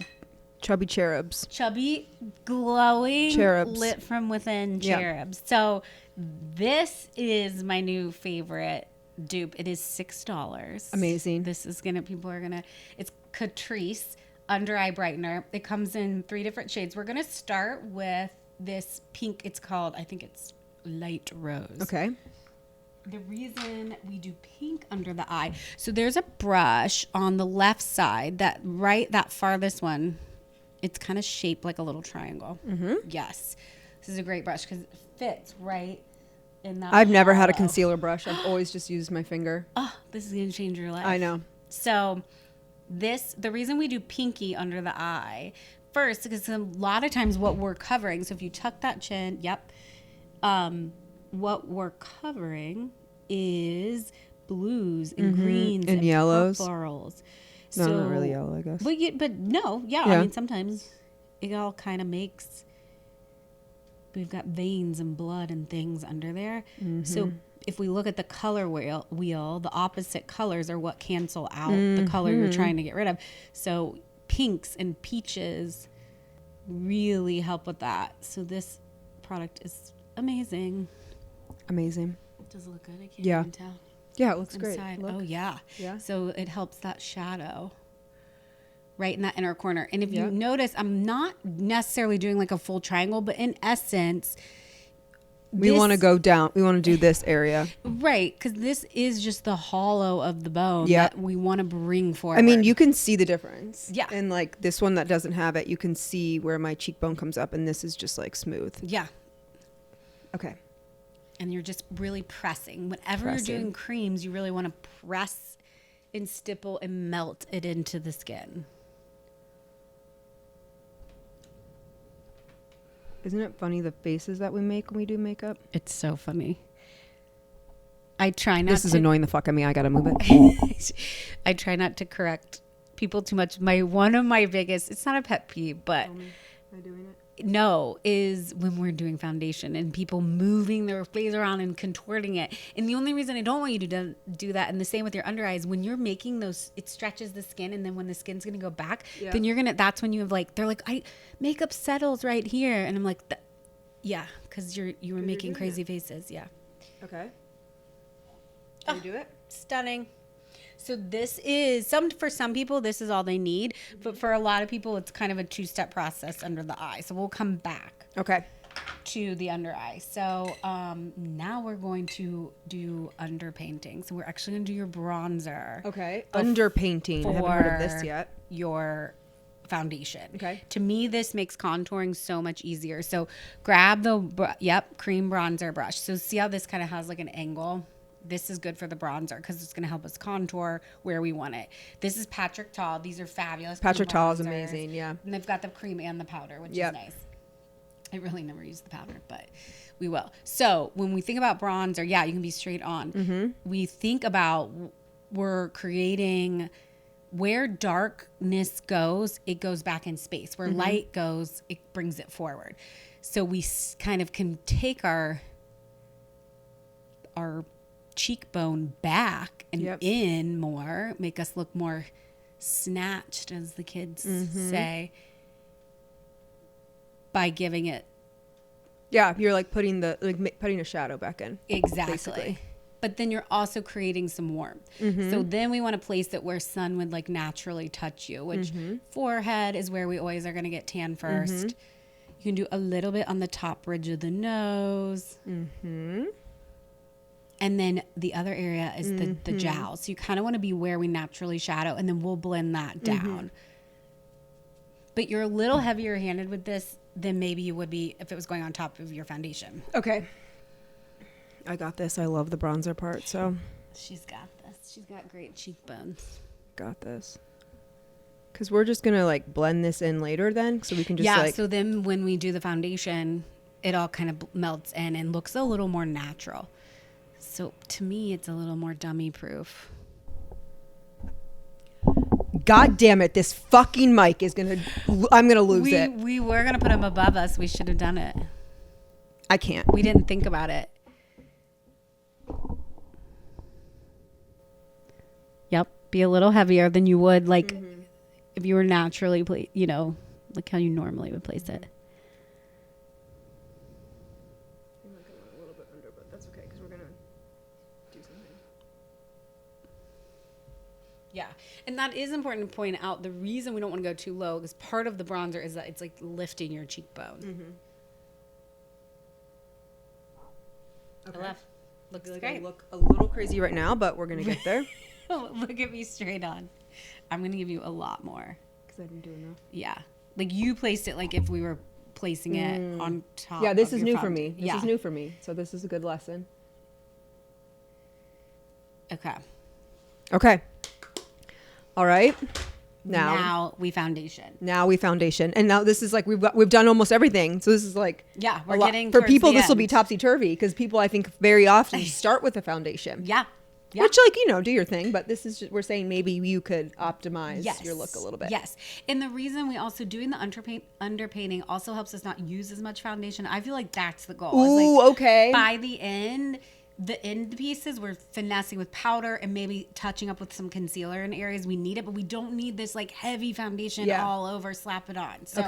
chubby cherubs. Chubby, glowing, Cherubs. lit from within Yeah. cherubs. So this is my new favorite dupe. It is $6. Amazing. This is it's Catrice under eye brightener. It comes in 3 different shades. We're going to start with this pink. It's called, I think it's Light Rose. Okay. The reason we do pink under the eye, so there's a brush on the left side that farthest one, it's kind of shaped like a little triangle. Yes. This is a great brush because it fits right in that. I've never had a hollow. concealer brush. I've always just used my finger. Oh, this is going to change your life. I know. So the reason we do pinky under the eye, first, because a lot of times what we're covering, so if you tuck that chin, what we're covering is blues and greens And yellows. purples. No, not really yellow, I guess. But no, Yeah. I mean, sometimes it all kind of makes, we've got veins and blood and things under there. So if we look at the color wheel, the opposite colors are what cancel out the color you're trying to get rid of. So pinks and peaches really help with that. So this product is amazing. Amazing. Does it look good? I can't Yeah. even tell. Yeah, it looks great. Inside. Look. Oh, yeah. Yeah. So it helps that shadow right in that inner corner. And if you Yep. notice, I'm not necessarily doing like a full triangle, but in essence, We want to go down. We want to do this area. right, because this is just the hollow of the bone Yep. that we want to bring forward. I mean, you can see the difference. Yeah. And like this one that doesn't have it, you can see where my cheekbone comes up, and this is just like smooth. Yeah. Okay. And you're just really pressing. Whenever you're doing creams, you really want to press and stipple and melt it into the skin. Isn't it funny the faces that we make when we do makeup? It's so funny. I try not. This is annoying the fuck out of me. I gotta move it. I try not to correct people too much. One of my biggest, it's not a pet peeve, but Am I doing it? no, is when we're doing foundation and people moving their face around and contorting it. And the only reason I don't want you to do that, and the same with your under eyes, when you're making those, it stretches the skin, and then when the skin's gonna go back, then you're gonna. That's when you have like, they're like, makeup settles right here, and I'm like, yeah, because you were making crazy faces, yeah. Okay. Can you do it? Stunning. So this is for some people, this is all they need, but for a lot of people, it's kind of a 2-step process under the eye. So we'll come back. Okay. To the under eye. So now we're going to do underpainting. So we're actually going to do your bronzer. Okay. Underpainting. I haven't heard of this yet. Your foundation. Okay. To me, this makes contouring so much easier. So grab the cream bronzer brush. So see how this kind of has like an angle. This is good for the bronzer because it's going to help us contour where we want it. This is Patrick Tall. These are fabulous. Patrick Tall is amazing, yeah. And they've got the cream and the powder, which is nice. I really never use the powder, but we will. So when we think about bronzer, you can be straight on. Mm-hmm. We think about we're creating where darkness goes, it goes back in space. Where light goes, it brings it forward. So we kind of can take our cheekbone back and in more, make us look more snatched, as the kids say, by giving it. Yeah, you're like putting a shadow back in. Exactly. Basically. But then you're also creating some warmth. Mm-hmm. So then we want to place it where sun would like naturally touch you, which forehead is where we always are going to get tan first. Mm-hmm. You can do a little bit on the top ridge of the nose. Mm-hmm. And then the other area is the jowls. So you kind of want to be where we naturally shadow, and then we'll blend that down. But you're a little heavier handed with this than maybe you would be if it was going on top of your foundation. Okay. I got this. I love the bronzer part, so. She's got this. She's got great cheekbones. Got this. Because we're just going to like blend this in later then, so we can just so then when we do the foundation, it all kind of melts in and looks a little more natural. So to me, it's a little more dummy proof. God damn it. This fucking mic is I'm going to lose it. We were going to put him above us. We should have done it. I can't. We didn't think about it. Yep. Be a little heavier than you would like if you were naturally, like how you normally would place it. Yeah. And that is important to point out. The reason we don't want to go too low is part of the bronzer is that it's like lifting your cheekbone. Mm-hmm. Okay. Looks like great. I look a little crazy right now, but we're going to get there. Look at me straight on. I'm going to give you a lot more. Because I didn't do enough. Yeah. Like you placed it like if we were placing it on top. Yeah, this is new for me. This is new for me. So this is a good lesson. Okay. Okay. All right. Now we foundation. And now this is like we've done almost everything. So this is like we're getting for people. This will end. be topsy turvy because people I think very often start with a foundation. Yeah. Which do your thing. But this is we're saying maybe you could optimize your look a little bit. Yes. And the reason we also doing the underpainting also helps us not use as much foundation. I feel like that's the goal. Ooh, okay. By the end pieces we're finessing with powder and maybe touching up with some concealer in areas we need it, but we don't need this like heavy foundation all over, slap it on. So,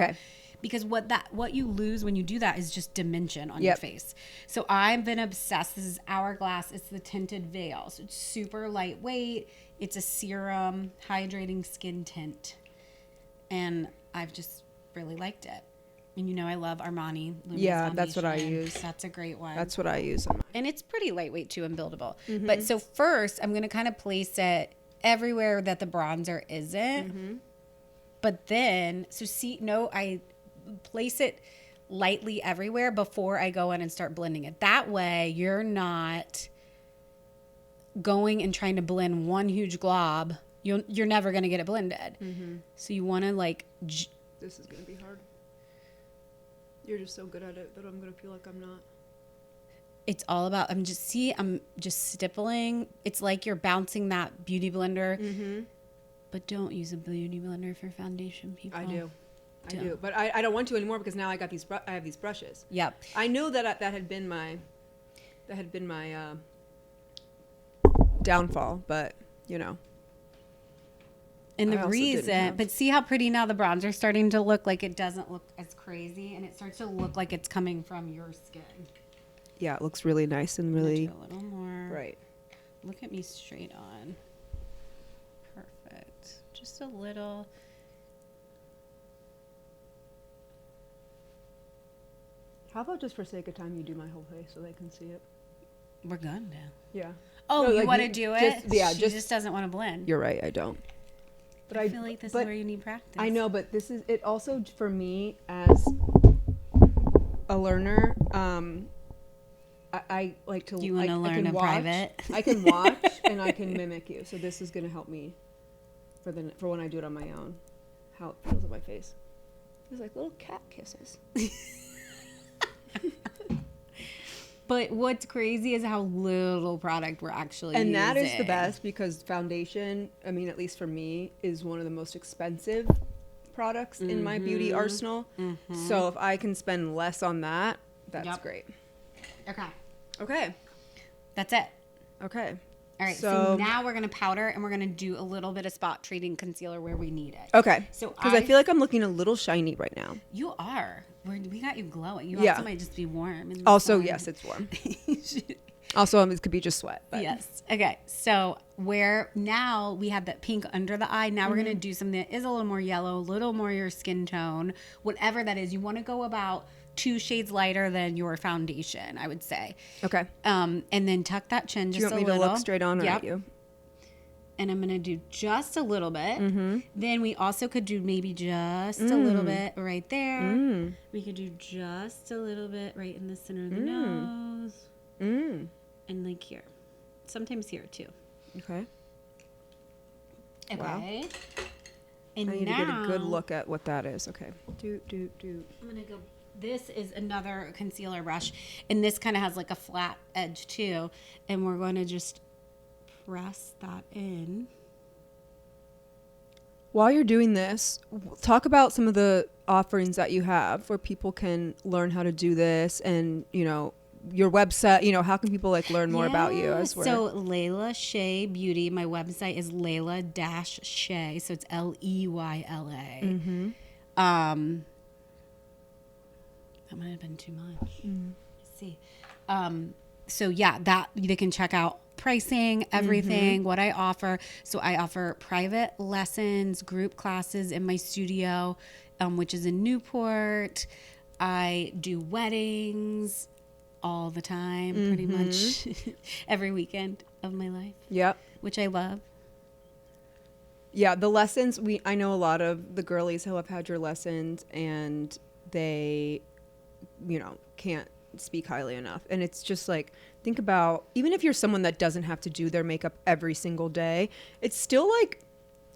because what you lose when you do that is just dimension on your face. So I've been obsessed. This is Hourglass. It's the tinted veil. So it's super lightweight. It's a serum hydrating skin tint. And I've just really liked it. And I love Armani. Luminous that's what I foundation. use. That's a great one. That's what I use. And it's pretty lightweight too and buildable. Mm-hmm. But so first, I'm going to kind of place it everywhere that the bronzer isn't. Mm-hmm. But then, I place it lightly everywhere before I go in and start blending it. That way, you're not going and trying to blend one huge glob. You're never going to get it blended. Mm-hmm. So you want to this is going to be hard. You're just so good at it that I'm going to feel like I'm not. It's all about, I'm just stippling. It's like you're bouncing that beauty blender. Mm-hmm. But don't use a beauty blender for foundation, people. I do. But I don't want to anymore because now I got I have these brushes. Yep. I know that had been my downfall, but you know. And the reason, but see how pretty now the bronzer starting to look like it doesn't look as crazy, and it starts to look like it's coming from your skin. Yeah, it looks really nice and really a little more. Right. Look at me straight on. Perfect. Just a little. How about just for sake of time, you do my whole face so they can see it? We're gonna. Yeah. Oh, no, you want to do it? Yeah, she just doesn't want to blend. You're right, I don't. But I feel like this is where you need practice. I know, but this is it also for me as a learner. I like to. You want to learn in private. I can watch and I can mimic you. So this is going to help me for when I do it on my own. How it feels on my face. It's like little cat kisses. But what's crazy is how little product we're actually using. And that is the best because foundation, I mean, at least for me, is one of the most expensive products in my beauty arsenal. Mm-hmm. So if I can spend less on that, that's great. Okay. That's it. Okay. All right. So now we're going to powder and we're going to do a little bit of spot treating concealer where we need it. Okay. So because I feel like I'm looking a little shiny right now. You are. We got you glowing. You also might just be warm. Also, yes, it's warm. Also, it could be just sweat. But. Yes. Okay. So now we have that pink under the eye. Now we're going to do something that is a little more yellow, a little more your skin tone, whatever that is. You want to go about 2 shades lighter than your foundation, I would say. Okay. And then tuck that chin just a little. Do you want me to look straight on or at you? And I'm going to do just a little bit. Mm-hmm. Then we also could do maybe just a little bit right there. We could do just a little bit right in the center of the nose. And like here. Sometimes here too. Okay. Wow. And I need now, to get a good look at what that is. Okay. I'm going to go. This is another concealer brush. And this kind of has like a flat edge too. And we're going to just press that in. While you're doing this, talk about some of the offerings that you have where people can learn how to do this and, you know, your website, you know, how can people like learn more about you? So Leyla Shay Beauty, my website is Leyla-Shay. So it's Leyla. That might have been too much. Let's see. So yeah, that they can check out pricing, everything, what I offer. So I offer private lessons, group classes in my studio, which is in Newport. I do weddings all the time, pretty much every weekend of my life. Yep. Which I love. Yeah, the lessons, I know a lot of the girlies who have had your lessons and they, you know, can't speak highly enough. And it's just like, think about, even if you're someone that doesn't have to do their makeup every single day, it's still like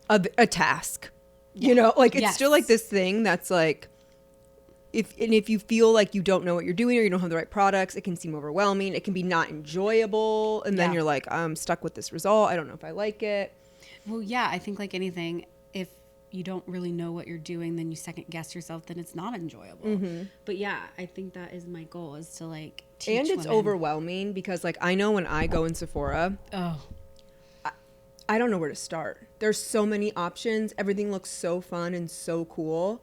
a task, you know, like it's still like this thing that's like, if you feel like you don't know what you're doing or you don't have the right products, it can seem overwhelming. It can be not enjoyable. And then you're like, I'm stuck with this result. I don't know if I like it. Well, yeah, I think like anything, if you don't really know what you're doing, then you second guess yourself, then it's not enjoyable. But yeah, I think that is my goal, is to like teach And it's women. overwhelming because like I know when I go in Sephora, I don't know where to start. There's so many options. Everything looks so fun and so cool.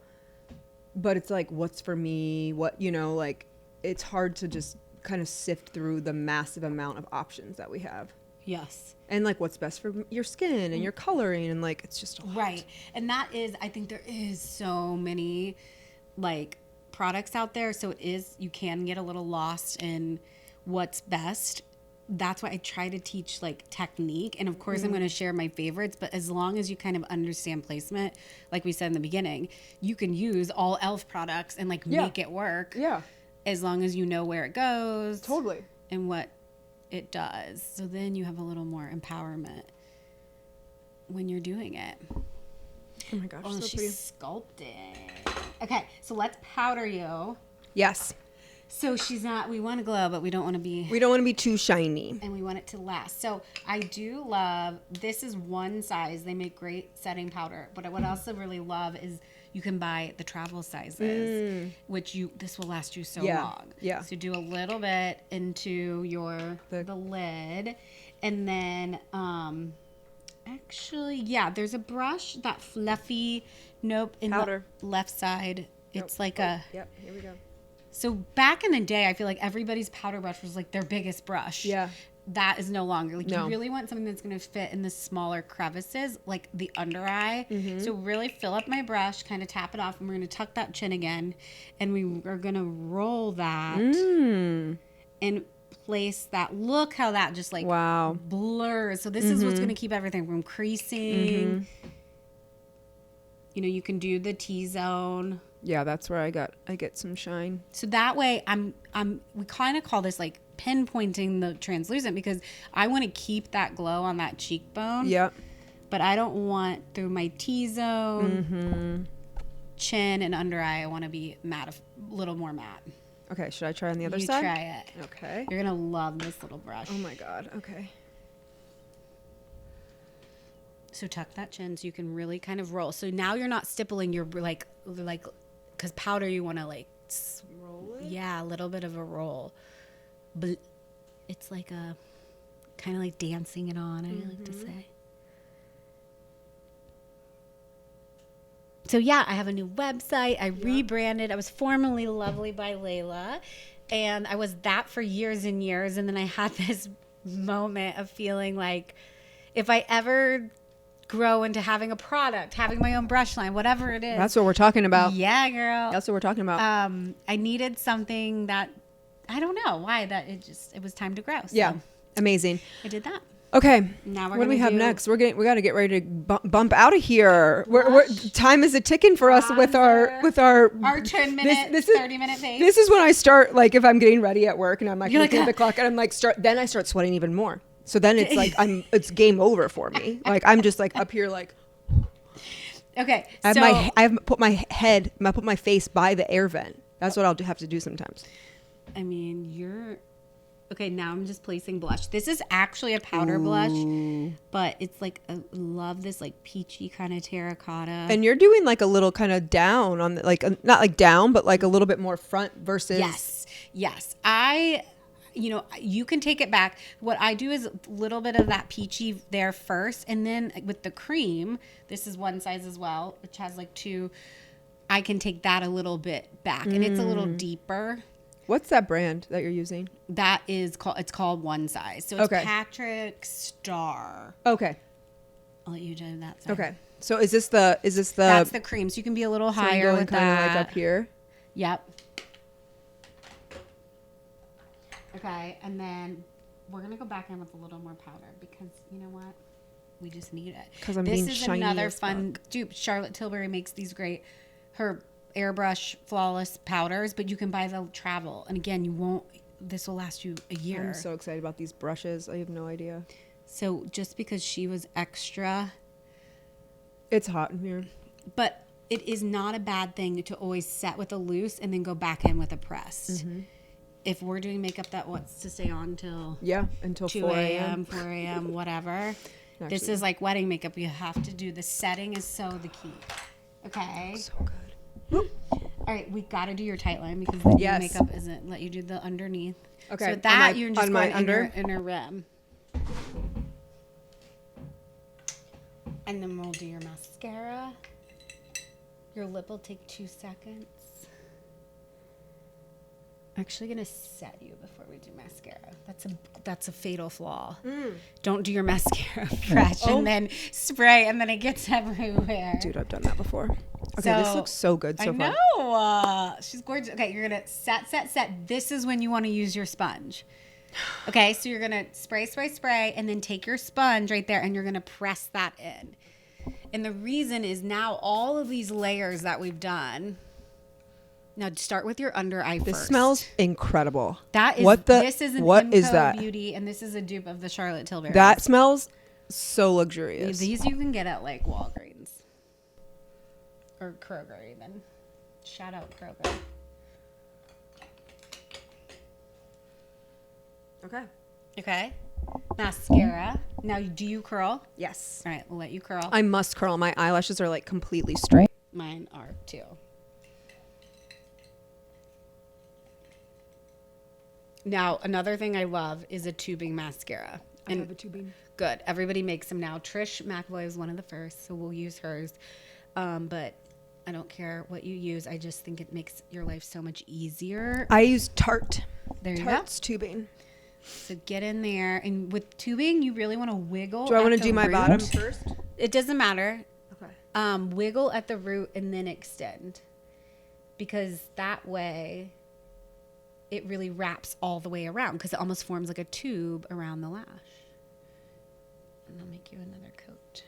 But it's like, what's for me? What, you know, like it's hard to just kind of sift through the massive amount of options that we have. Yes. And like what's best for your skin and your coloring, and like it's just a lot. Right. And that is, I think there is so many like products out there, so it is, you can get a little lost in what's best. That's why I try to teach like technique, and of course I'm going to share my favorites, but as long as you kind of understand placement, like we said in the beginning, you can use all e.l.f. products and like make it work. Yeah. As long as you know where it goes. Totally. And what it does. So then you have a little more empowerment when you're doing it. Oh my gosh, Oh, so she's sculpting. Okay, so let's powder you. Yes. So we want to glow, but we don't want to be too shiny. And we want it to last. So I do love, this is one size. They make great setting powder. But what I also really love is you can buy the travel sizes, which this will last you so long. Yeah. So do a little bit into the lid. And then, there's a brush, that fluffy, in powder. the left side. It's like Yep, here we go. So back in the day, I feel like everybody's powder brush was like their biggest brush. Yeah. That is no longer. Like you really want something that's going to fit in the smaller crevices, like the under eye. So really fill up my brush, kind of tap it off, and we're going to tuck that chin again. And we are going to roll that and place that. Look how that just like blurs. So this is what's going to keep everything from creasing. You know, you can do the T-zone. Yeah, that's where I get some shine. So that way we kind of call this like pinpointing the translucent, because I want to keep that glow on that cheekbone. Yep. But I don't want through my T-zone, chin and under eye, I want to be matte, a little more matte. Okay, should I try on the other you side? Try it. Okay. You're going to love this little brush. Oh my God. Okay. So tuck that chin so you can really kind of roll. So now you're not stippling, you're like because powder you want to like roll it? Yeah, a little bit of a roll. But it's like a kind of like dancing it on, I like to say. So yeah, I have a new website. I rebranded. I was formerly Lovely by Leyla, and I was that for years and years. And then I had this moment of feeling like if I ever grow into having a product, having my own brush line, whatever it is. That's what we're talking about. Yeah, girl. That's what we're talking about. I needed something that, I don't know why, that it was time to grow. So yeah. Amazing. I did that. Okay. Now what do we have next? We got to get ready to bump out of here. Time is a ticking for us with our 10 minutes, 30-minute pace. This is when I start, like, if I'm getting ready at work and I'm like looking at the clock and I'm like then I start sweating even more. So then it's like it's game over for me. Like I'm just like up here like. Okay. I've put my face by the air vent. That's what I'll have to do sometimes. I mean, okay. Now I'm just placing blush. This is actually a powder blush, but it's like love this like peachy kind of terracotta. And you're doing like a little kind of down on the, like not like down, but like a little bit more front versus. Yes. You can take it back. What I do is a little bit of that peachy there first. And then with the cream, this is one size as well, which has like two. I can take that a little bit back. And it's a little deeper. What's that brand that you're using? It's called One Size. So it's Patrick Star. Okay. I'll let you do that side. Okay. So is this the? That's the cream. So you can be a little higher with that. Like up here. Yep. Okay, and then we're going to go back in with a little more powder because, you know what? We just need it. Because I'm being shiny. This is another fun dupe. Charlotte Tilbury makes these great, her airbrush flawless powders, but you can buy the travel. And again, this will last you a year. I'm so excited about these brushes. I have no idea. So just because she was extra. It's hot in here. But it is not a bad thing to always set with a loose and then go back in with a pressed. Mm-hmm. If we're doing makeup that wants to stay on until 2 4 a.m., whatever. Actually, this is like wedding makeup. You have to do the setting is so the key. Okay. So good. All right, we got to do your tight line because the makeup isn't let you do the underneath. Okay. So with that, you're just going inner rim. And then we'll do your mascara. Your lip will take 2 seconds. I'm actually gonna set you before we do mascara. That's a fatal flaw. Don't do your mascara fresh and then spray and then it gets everywhere. Dude, I've done that before. Okay, this looks so good so far. I know. She's gorgeous. Okay, you're gonna set. This is when you want to use your sponge. Okay, so you're gonna spray, and then take your sponge right there and you're gonna press that in. And the reason is now all of these layers that we've done. Now start with your under eye first. This smells incredible. This is an what is that? Beauty, and this is a dupe of the Charlotte Tilbury. That smells so luxurious. These you can get at like Walgreens or Kroger even. Shout out Kroger. Okay. Okay. Mascara. Now, do you curl? Yes. All right, we'll let you curl. I must curl. My eyelashes are like completely straight. Mine are too. Now, another thing I love is a tubing mascara. I have a tubing. Good. Everybody makes them now. Trish McAvoy is one of the first, so we'll use hers. But I don't care what you use. I just think it makes your life so much easier. I use Tarte. There you Tarte's tubing. So get in there. And with tubing, you really want to wiggle. Do I want to at do the my root. bottom first? It doesn't matter. Okay. Wiggle at the root and then extend. Because that way it really wraps all the way around because it almost forms like a tube around the lash. And I'll make you another coat.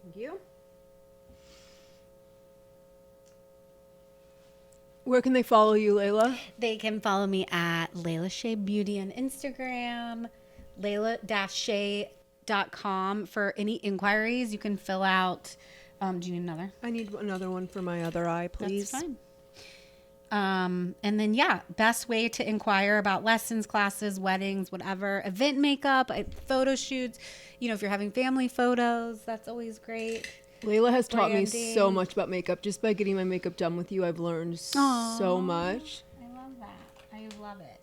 Thank you. Where can they follow you, Leyla? They can follow me at Leyla Shay Beauty on Instagram, Leyla-Shay.com for any inquiries. You can fill out. Do you need another? I need another one for my other eye, please. That's fine. And then, best way to inquire about lessons, classes, weddings, whatever, event makeup, photo shoots. If you're having family photos, that's always great. Leyla has taught me so much about makeup. Just by getting my makeup done with you, I've learned so much. I love that. I love it.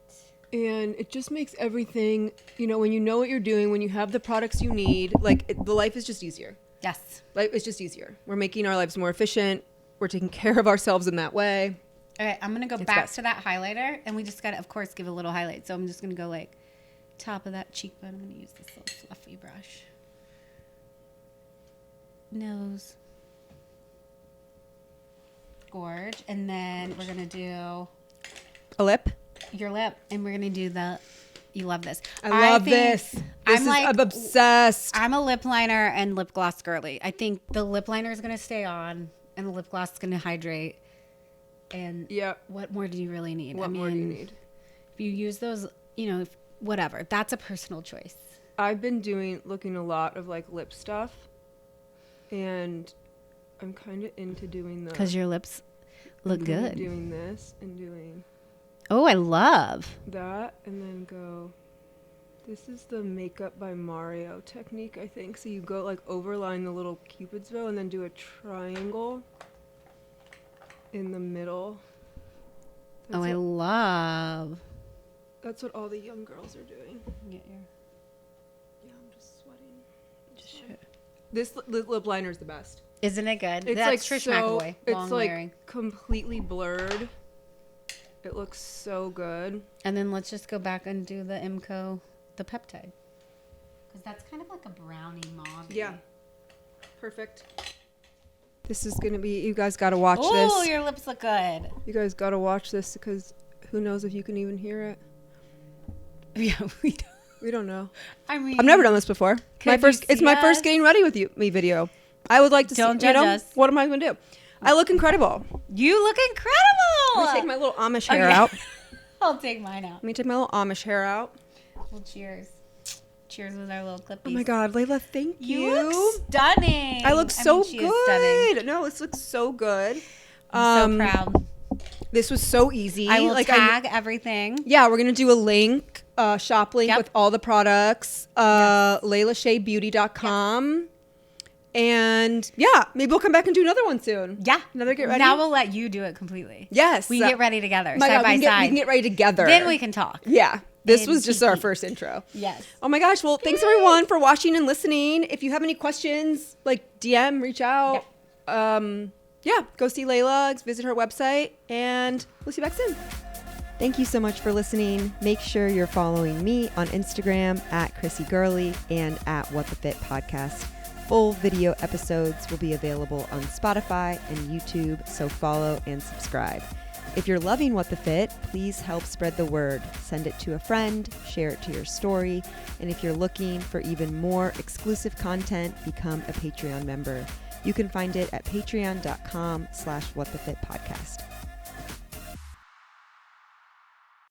And it just makes everything, when you know what you're doing, when you have the products you need, the life is just easier. Yes. Life is just easier. We're making our lives more efficient. We're taking care of ourselves in that way. All right, I'm going to go back to that highlighter, and we just got to, of course, give a little highlight. So I'm just going to go, top of that cheekbone. I'm going to use this little fluffy brush. Nose. Gorge. And then we're going to do... A lip? Your lip. And we're going to do you love this. I love this. I'm obsessed. I'm a lip liner and lip gloss girly. I think the lip liner is going to stay on, and the lip gloss is going to hydrate. And what more do you really need? What more do you need? If you use those, whatever. That's a personal choice. I've been looking a lot of lip stuff, and I'm kind of into doing the. Because your lips look good. Doing this and doing. Oh, I love that, and then go. This is the Makeup by Mario technique, I think. So you go overline the little Cupid's bow and then do a triangle in the middle. I love. That's what all the young girls are doing. Get your. Yeah, I'm just sweating. This lip liner is the best. Isn't it good? It's That's Trish McAvoy. It's completely blurred. It looks so good. And then let's just go back and do the IMCO, the peptide. Because that's kind of like a brownie mauve. Yeah. Perfect. This is going to be, you guys got to watch this. Oh, your lips look good. You guys got to watch this because who knows if you can even hear it. Yeah, we don't know. I mean, I've never done this before. It's my first getting ready with me video. I would like to Don't judge us. What am I going to do? I look incredible. You look incredible. Let me take my little Amish hair out. I'll take mine out. Let me take my little Amish hair out. Well, cheers. Cheers with our little clippies. Oh my God, Leyla, thank you. You look stunning. I look so good. No, this looks so good. I'm so proud. This was so easy. I will tag everything. Yeah, we're going to do a link, shop link with all the products, LeylaShayBeauty.com. Yes. And maybe we'll come back and do another one soon. Yeah. Another get ready. Now we'll let you do it completely. Yes. We can get ready together, side by side. We can get ready together. Then we can talk. Yeah. This was just our first intro. Yes. Oh my gosh. Well, thanks everyone for watching and listening. If you have any questions, DM, reach out. Yeah. Go see Leyla, visit her website, and we'll see you back soon. Thank you so much for listening. Make sure you're following me on Instagram at Chrissy Gurley and at What the Fit Podcast. Full video episodes will be available on Spotify and YouTube, so follow and subscribe. If you're loving What the Fit, please help spread the word. Send it to a friend, share it to your story, and if you're looking for even more exclusive content, become a Patreon member. You can find it at patreon.com/whatthefitpodcast.